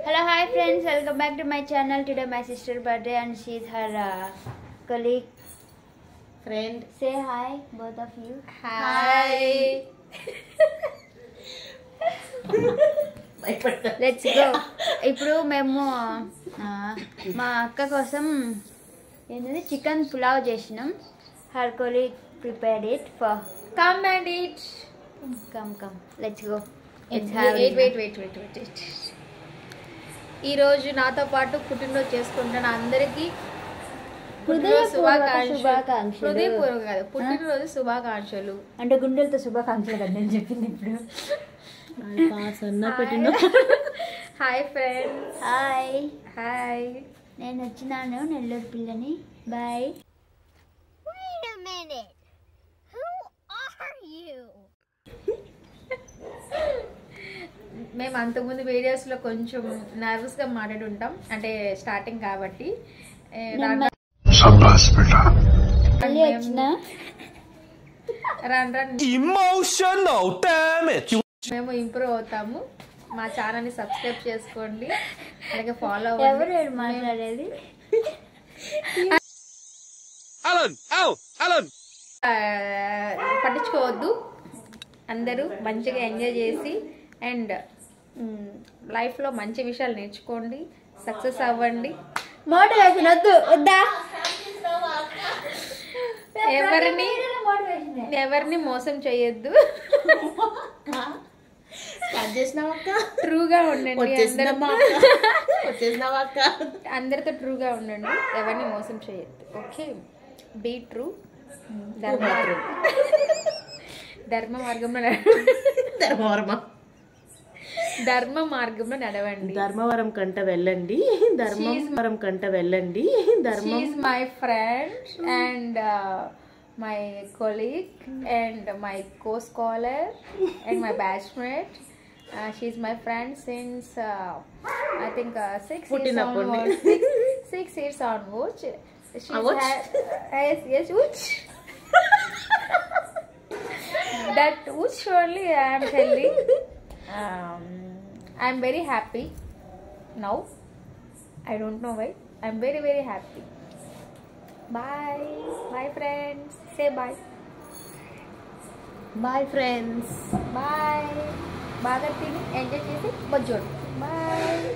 Hello, hi friends. Welcome back to my channel. Today my sister's birthday and she's her colleague. Friend. Say hi, both of you. Hi. Let's go. ఇప్పుడు మేము మా అక్క కోసం ఏంటంటే chicken pulao చేసినాం. Her colleague prepared it for. Come and eat. Come. Let's go. Wait. ఈ రోజు నాతో పాటు పుట్టినరోజు చేసుకుంటున్న అందరికి హృదయపూర్వక కాదు పుట్టినరోజు శుభాకాంక్షలు. అంటే గుండెలతో శుభాకాంక్షలు కదా నేను చెప్పింది ఇప్పుడు. Hi friends. హాయ్ నేను వచ్చినాను నెల్లూరు పిల్లని. బాయ్. మేము అంతకుముందు వీడియోస్లో కొంచెం నర్వస్గా మాట్లాడి ఉంటాం, అంటే స్టార్టింగ్ కాబట్టి. మేము ఇంప్రూవ్ అవుతాము. మా ఛానల్ని సబ్స్క్రైబ్ చేసుకోండి, అలాగే ఫాలో ఎవరు మాట్లాడేది పట్టించుకోవద్దు. అందరూ మంచిగా ఎంజాయ్ చేసి అండ్ లైఫ్లో మంచి విషయాలు నేర్చుకోండి, సక్సెస్ అవ్వండి. మోటివేషన్ వద్దా? ఎవరిని మోసం చేయొద్దు. ట్రూగా ఉండండి, అందరితో ట్రూగా ఉండండి, ఎవరిని మోసం చేయొద్దు. Okay, be true. ధర్మ మార్గంలో నడవండి. ధర్మవరం కంట వెళ్ళండి. My friend and my colleague and my co-scholar and my batchmate. She's my friend since I think 6 years onwards. 6 years onwards. Yes, which that which only I am telling. I am very happy now. I don't know why. I am very happy. Bye friends. Say bye. Bye friends. Bye. బాగా తిని enjoy చేసి బజ్జోడు. Bye.